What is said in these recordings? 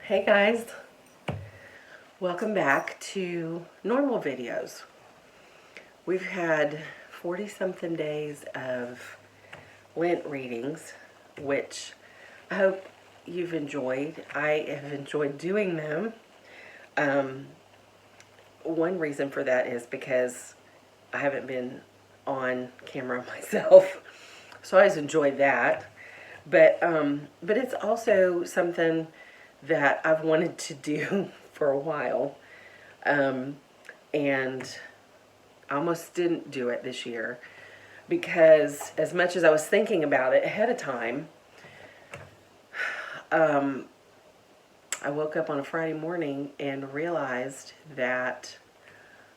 Hey guys, welcome back to normal videos. We've had 40 something days of Lent readings, which I hope you've enjoyed. I have enjoyed doing them. Um, One reason for that is because I haven't been on camera myself, so I always enjoyed that. But it's also something that I've wanted to do for a while, um, and I almost didn't do it this year because as much as I was thinking about it ahead of time, um, I woke up on a Friday morning and realized that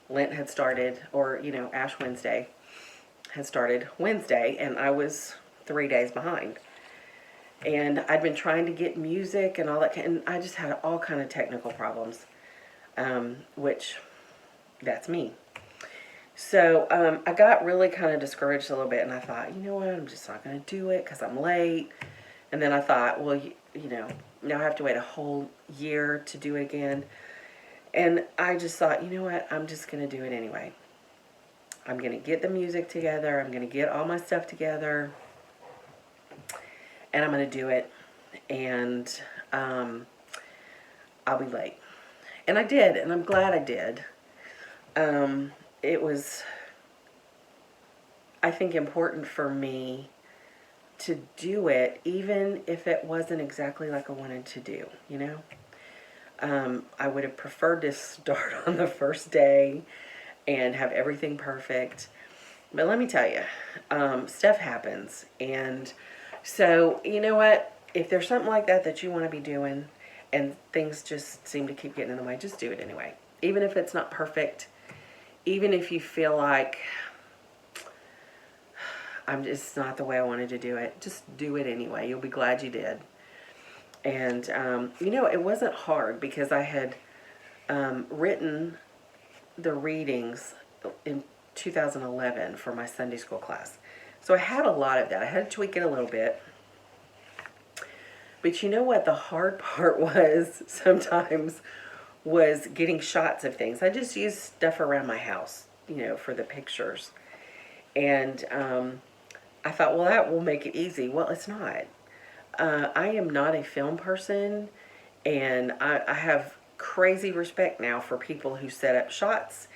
Lent had started, or Ash Wednesday had started Wednesday, and I was 3 days behind. And I'd been trying to get music and all that, and I just had all kind of technical problems, which that's me. So I got really kind of discouraged a little bit, and I thought, you know what, I'm just not going to do it because I'm late. And then I thought, well, now I have to wait a whole year to do it again. And I just thought, you know what, I'm just going to do it anyway. I'm going to get the music together. I'm going to get all my stuff together. And I'm going to do it. And I'll be late. And I did, and I'm glad I did. It was, I think, important for me to do it, even if it wasn't exactly like I wanted to do, I would have preferred to start on the first day and have everything perfect. But let me tell you, stuff happens. And so, you know what? If there's something like that that you want to be doing and things just seem to keep getting in the way, just do it anyway. Even if it's not perfect, even if you feel like it's not the way I wanted to do it, just do it anyway. You'll be glad you did. And, it wasn't hard because I had written the readings in 2011 for my Sunday school class. So I had a lot of that. I had to tweak it a little bit. But you know what the hard part was sometimes was getting shots of things. I just used stuff around my house, for the pictures. And I thought, well, that will make it easy. Well, it's not. I am not a film person, and I have crazy respect now for people who set up shots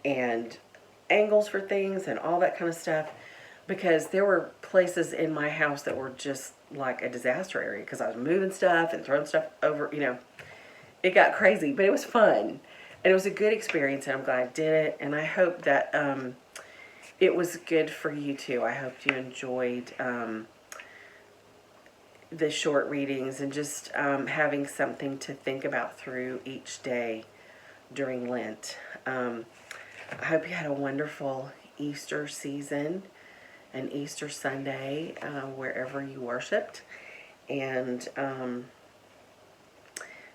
and angles for things and all that kind of stuff, because there were places in my house that were just like a disaster area because I was moving stuff and throwing stuff over, it got crazy, but it was fun and it was a good experience, and I'm glad I did it. And I hope that it was good for you too. I hope you enjoyed the short readings and just having something to think about through each day during Lent. I hope you had a wonderful Easter season and Easter Sunday wherever you worshiped. And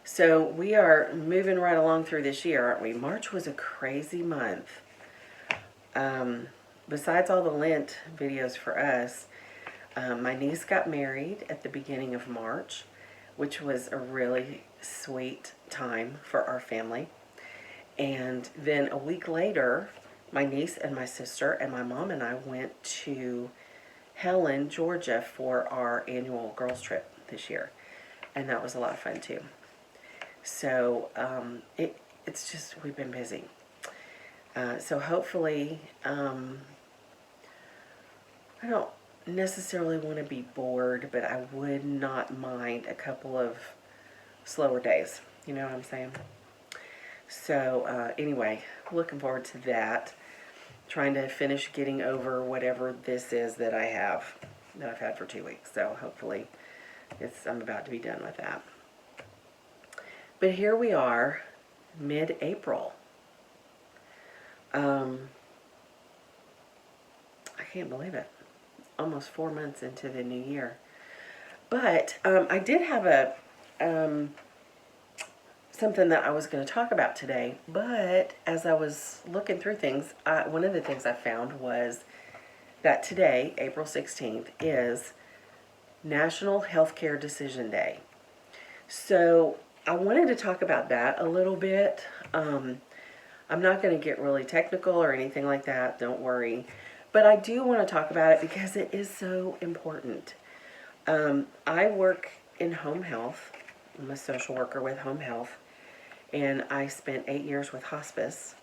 so we are moving right along through this year, aren't we? March was a crazy month. Besides all the Lent videos for us, my niece got married at the beginning of March, which was a really sweet time for our family. And then a week later, my niece and my sister and my mom and I went to Helen, Georgia for our annual girls trip this year. And that was a lot of fun too. So it's just, we've been busy. So hopefully, I don't necessarily want to be bored, but I would not mind a couple of slower days. You know what I'm saying? So anyway, looking forward to that. Trying to finish getting over whatever this is that I've had for 2 weeks. So hopefully I'm about to be done with that. But here we are, mid-April. I can't believe it. Almost 4 months into the new year. But I did have a something that I was going to talk about today. But as I was looking through things, one of the things I found was that today, April 16th, is National Healthcare Decision Day. So I wanted to talk about that a little bit. I'm not going to get really technical or anything like that, don't worry. But I do want to talk about it because it is so important. I work in home health. I'm a social worker with home health, and I spent 8 years with hospice.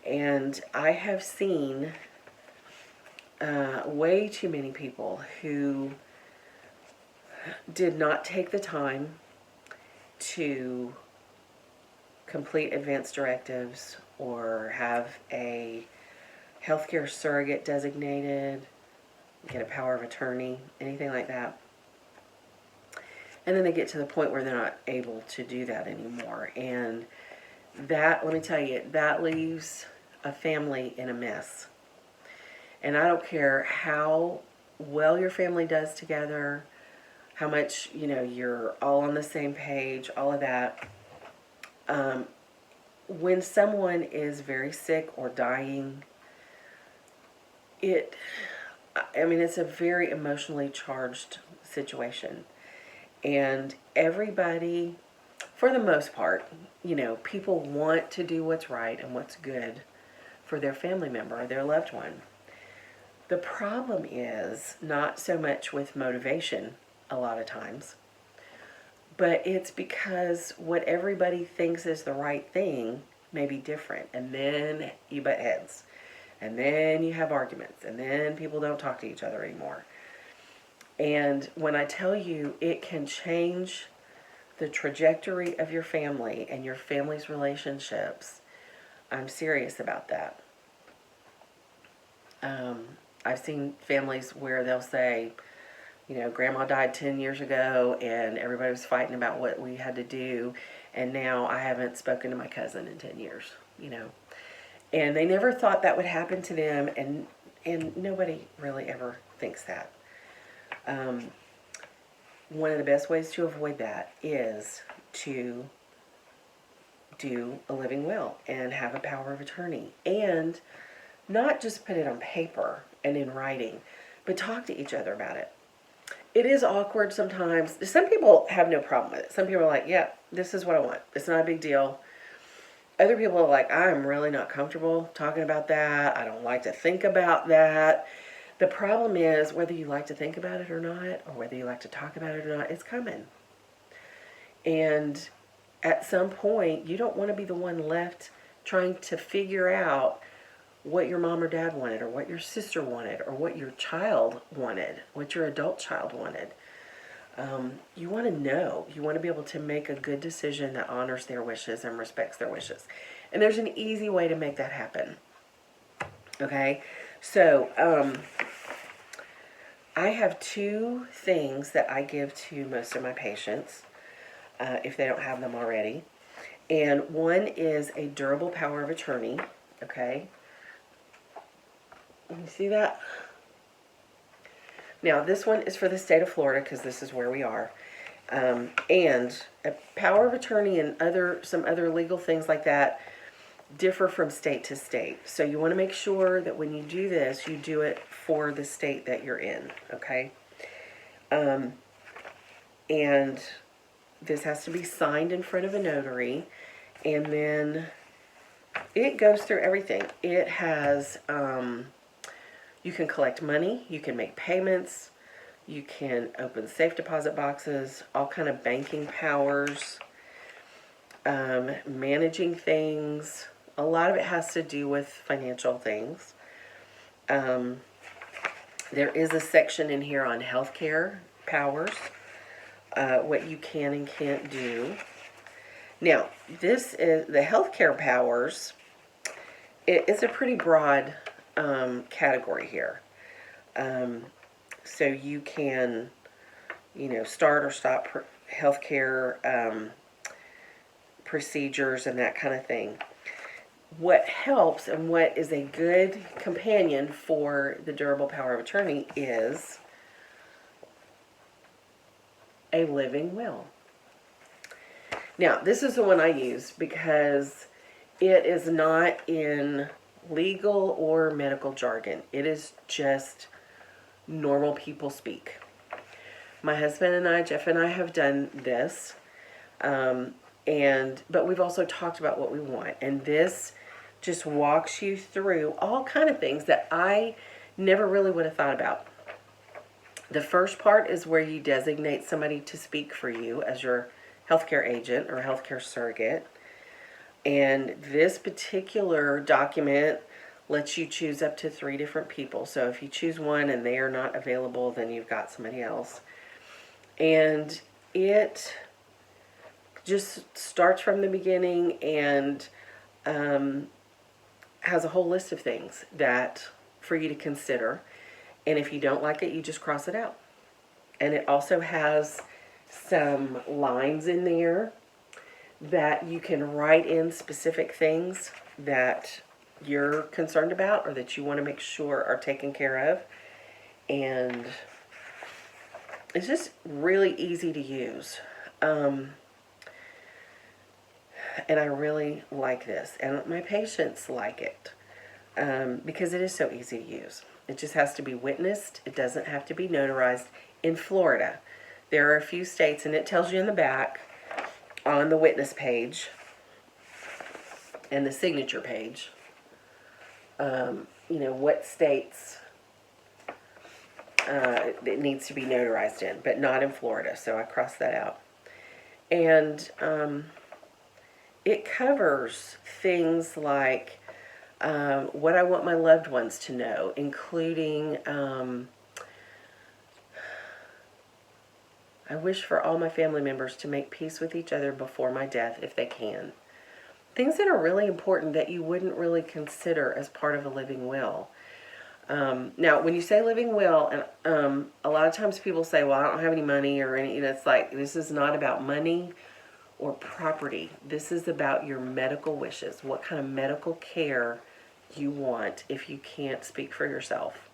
And I have seen way too many people who did not take the time to complete advanced directives or have a healthcare surrogate designated, get a power of attorney, anything like that. And then they get to the point where they're not able to do that anymore. And that, let me tell you, that leaves a family in a mess. And I don't care how well your family does together, how much, you're all on the same page, all of that. When someone is very sick or dying, it's a very emotionally charged situation. And everybody, for the most part, people want to do what's right and what's good for their family member or their loved one. The problem is not so much with motivation a lot of times, but it's because what everybody thinks is the right thing may be different. And then you butt heads. And then you have arguments. And then people don't talk to each other anymore. And when I tell you it can change the trajectory of your family and your family's relationships, I'm serious about that. I've seen families where they'll say, Grandma died 10 years ago and everybody was fighting about what we had to do, and now I haven't spoken to my cousin in 10 years, And they never thought that would happen to them, and nobody really ever thinks that. One of the best ways to avoid that is to do a living will and have a power of attorney, and not just put it on paper and in writing, but talk to each other about it. It is awkward sometimes. Some people have no problem with it. Some people are like, yeah, this is what I want. It's not a big deal. Other people are like, I'm really not comfortable talking about that. I don't like to think about that. The problem is whether you like to think about it or not, or whether you like to talk about it or not, it's coming. And at some point, you don't want to be the one left trying to figure out what your mom or dad wanted, or what your sister wanted, or what your child wanted, what your adult child wanted. You want to know. You want to be able to make a good decision that honors their wishes and respects their wishes. And there's an easy way to make that happen. Okay? So, I have 2 things that I give to most of my patients, if they don't have them already. And one is a durable power of attorney. Okay? You see that? Now, this one is for the state of Florida because this is where we are. And a power of attorney and some other legal things like that differ from state to state. So you want to make sure that when you do this, you do it for the state that you're in, okay? And this has to be signed in front of a notary, and then it goes through everything. It has... you can collect money, you can make payments, you can open safe deposit boxes, all kind of banking powers, managing things. A lot of it has to do with financial things. There is a section in here on healthcare powers, what you can and can't do. Now, this is the healthcare powers. It's a pretty broad category here. So you can, start or stop healthcare procedures and that kind of thing. What helps and what is a good companion for the durable power of attorney is a living will. Now, this is the one I use because it is not in legal or medical jargon. It is just normal people speak. My husband and I, Jeff and I, have done this. But we've also talked about what we want. And this just walks you through all kind of things that I never really would have thought about. The first part is where you designate somebody to speak for you as your healthcare agent or healthcare surrogate. And this particular document lets you choose up to 3 different people. So if you choose one and they are not available, then you've got somebody else. And it just starts from the beginning and has a whole list of things that for you to consider. And if you don't like it, you just cross it out. And it also has some lines in there that you can write in specific things that you're concerned about or that you want to make sure are taken care of. And it's just really easy to use. And I really like this. And my patients like it because it is so easy to use. It just has to be witnessed. It doesn't have to be notarized. In Florida, there are a few states, and it tells you in the back on the witness page and the signature page, what states it needs to be notarized in, but not in Florida, so I crossed that out. And it covers things like what I want my loved ones to know, including I wish for all my family members to make peace with each other before my death if they can. Things that are really important that you wouldn't really consider as part of a living will. Now, when you say living will, and a lot of times people say, well, I don't have any money or any, it's like, this is not about money or property. This is about your medical wishes, what kind of medical care you want if you can't speak for yourself.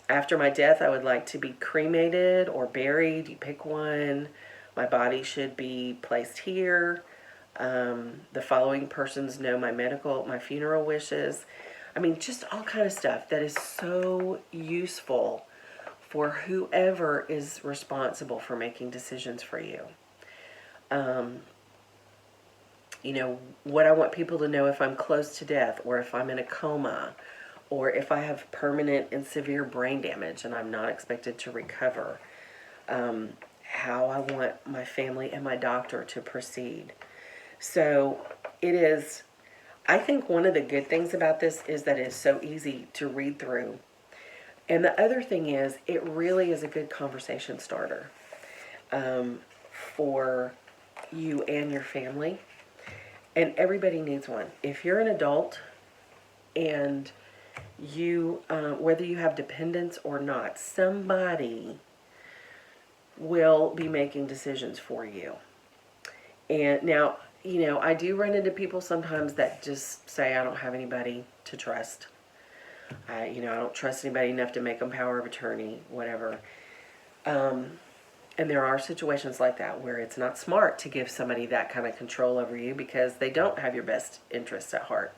After my death, I would like to be cremated or buried. You pick one. My body should be placed here. The following persons know my funeral wishes. I mean, just all kind of stuff that is so useful for whoever is responsible for making decisions for you. What I want people to know if I'm close to death or if I'm in a coma, or if I have permanent and severe brain damage and I'm not expected to recover, how I want my family and my doctor to proceed. So it is, I think one of the good things about this is that it's so easy to read through. And the other thing is, it really is a good conversation starter for you and your family. And everybody needs one. If you're an adult and you, whether you have dependents or not, somebody will be making decisions for you. And now, I do run into people sometimes that just say, I don't have anybody to trust. I don't trust anybody enough to make them power of attorney, whatever. And there are situations like that where it's not smart to give somebody that kind of control over you because they don't have your best interests at heart.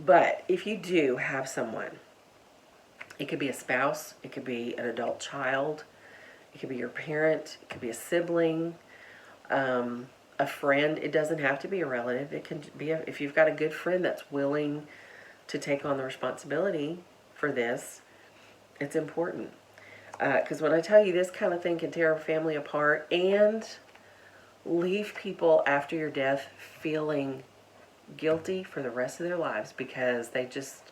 But if you do have someone, it could be a spouse, it could be an adult child, it could be your parent, it could be a sibling, a friend. It doesn't have to be a relative. It can be if you've got a good friend that's willing to take on the responsibility for this, it's important. Because when I tell you, this kind of thing can tear a family apart and leave people after your death feeling guilty for the rest of their lives because they just,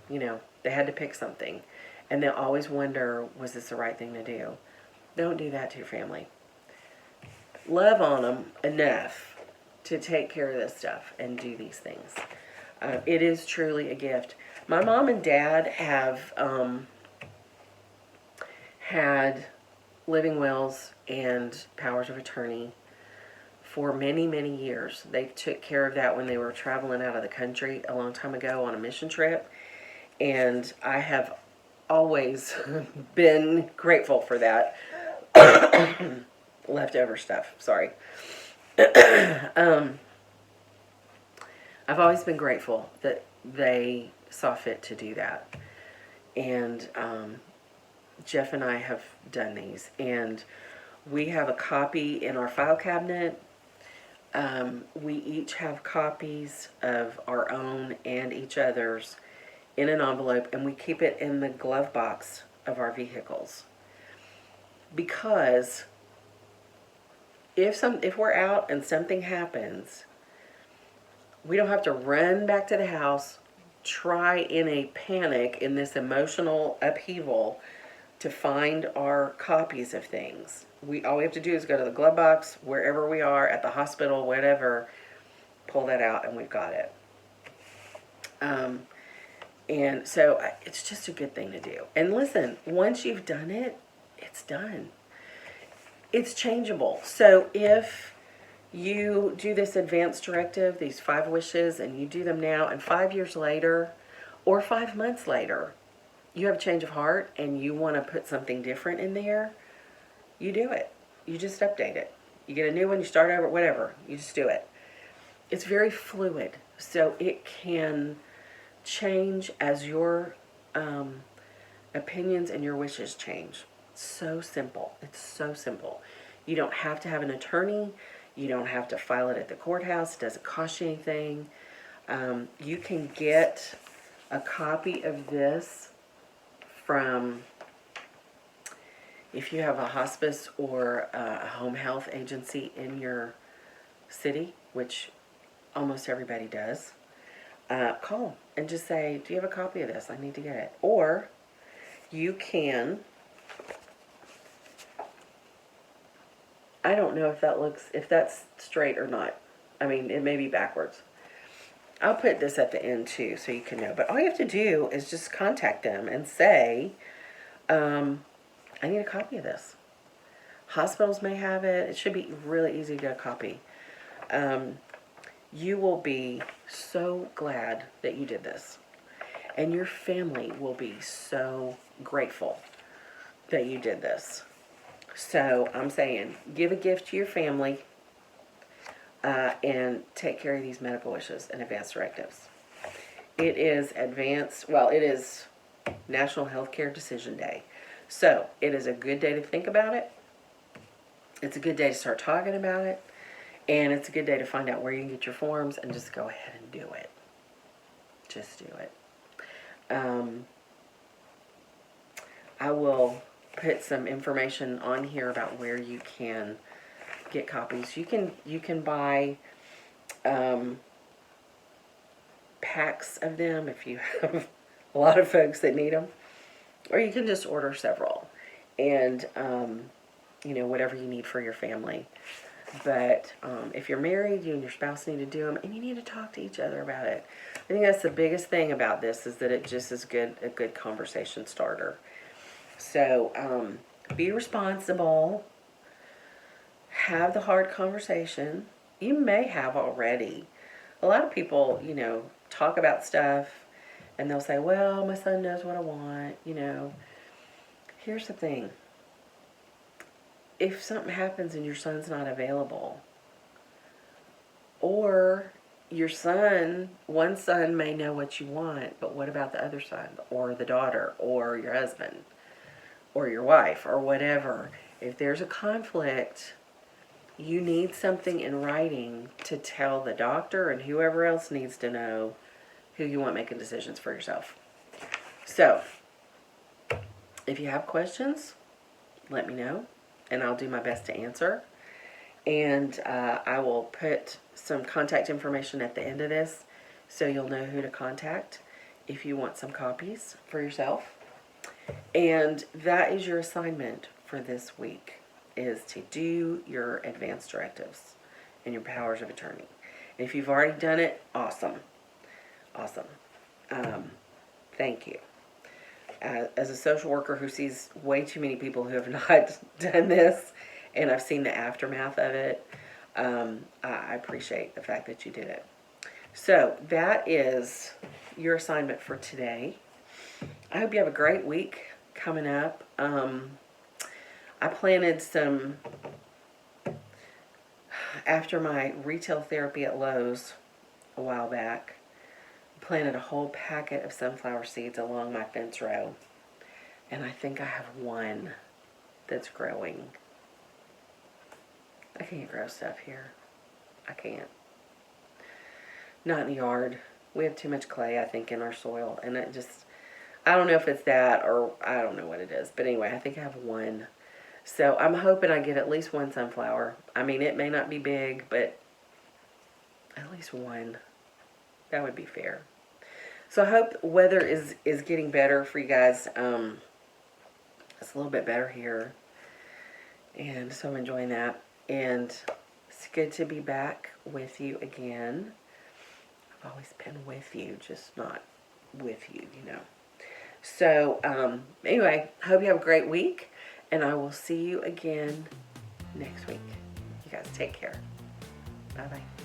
they had to pick something. And they'll always wonder, was this the right thing to do? Don't do that to your family. Love on them enough to take care of this stuff and do these things. It is truly a gift. My mom and dad have had living wills and powers of attorney for many, many years. They took care of that when they were traveling out of the country a long time ago on a mission trip. And I have always been grateful for that. Leftover stuff, sorry. I've always been grateful that they saw fit to do that. And Jeff and I have done these. And We have a copy in our file cabinet. We each have copies of our own and each other's in an envelope, and we keep it in the glove box of our vehicles. Because if we're out and something happens, we don't have to run back to the house, try in a panic in this emotional upheaval to find our copies of things. All we have to do is go to the glove box, wherever we are, at the hospital, whatever, pull that out, and we've got it. And so it's just a good thing to do. And listen, once you've done it, it's done. It's changeable. So if you do this advanced directive, these 5 wishes, and you do them now, and 5 years later or 5 months later, you have a change of heart and you want to put something different in there, you do it. You just update it. You get a new one, you start over, whatever. You just do it. It's very fluid, so it can change as your opinions and your wishes change. So simple. It's so simple. You don't have to have an attorney. You don't have to file it at the courthouse. It doesn't cost you anything. You can get a copy of this from, if you have a hospice or a home health agency in your city, which almost everybody does. Call them and just say, do you have a copy of this? I need to get it. Or you can, I don't know if that's straight or not. I mean, it may be backwards. I'll put this at the end too so you can know. But all you have to do is just contact them and say, I need a copy of this. Hospitals may have it. It should be really easy to get a copy. You will be so glad that you did this. And your family will be so grateful that you did this. So I'm saying, give a gift to your family and take care of these medical wishes and advanced directives. It is it is National Healthcare Decision Day. So it is a good day to think about it. It's a good day to start talking about it. And it's a good day to find out where you can get your forms and just go ahead and do it. Just do it. I will put some information on here about where you can get copies. You can buy packs of them if you have a lot of folks that need them, or you can just order several, and whatever you need for your family. But if you're married, you and your spouse need to do them, and you need to talk to each other about it. I think that's the biggest thing about this, is that it just is a good conversation starter. So be responsible. Have the hard conversation. You may have already. A lot of people, talk about stuff, and they'll say, well, my son knows what I want, Here's the thing. If something happens and your son's not available, or one son may know what you want, but what about the other son, or the daughter, or your husband, or your wife, or whatever? If there's a conflict, you need something in writing to tell the doctor and whoever else needs to know who you want making decisions for yourself. So, if you have questions, let me know, and I'll do my best to answer. And I will put some contact information at the end of this, so you'll know who to contact if you want some copies for yourself. And that is your assignment for this week, is to do your advanced directives and your powers of attorney. And if you've already done it, awesome. Awesome. Thank you. As a social worker who sees way too many people who have not done this, and I've seen the aftermath of it, I appreciate the fact that you did it. So that is your assignment for today. I hope you have a great week coming up. I planted some, after my retail therapy at Lowe's a while back, planted a whole packet of sunflower seeds along my fence row. And I think I have one that's growing. I can't grow stuff here. I can't. Not in the yard. We have too much clay, I think, in our soil. And it just, I don't know if it's that or I don't know what it is. But anyway, I think I have one. So I'm hoping I get at least one sunflower. I mean, it may not be big, but at least one. That would be fair. So I hope weather is getting better for you guys. It's a little bit better here. And so I'm enjoying that. And it's good to be back with you again. I've always been with you, just not with you, you know. So, anyway, hope you have a great week. And I will see you again next week. You guys take care. Bye-bye.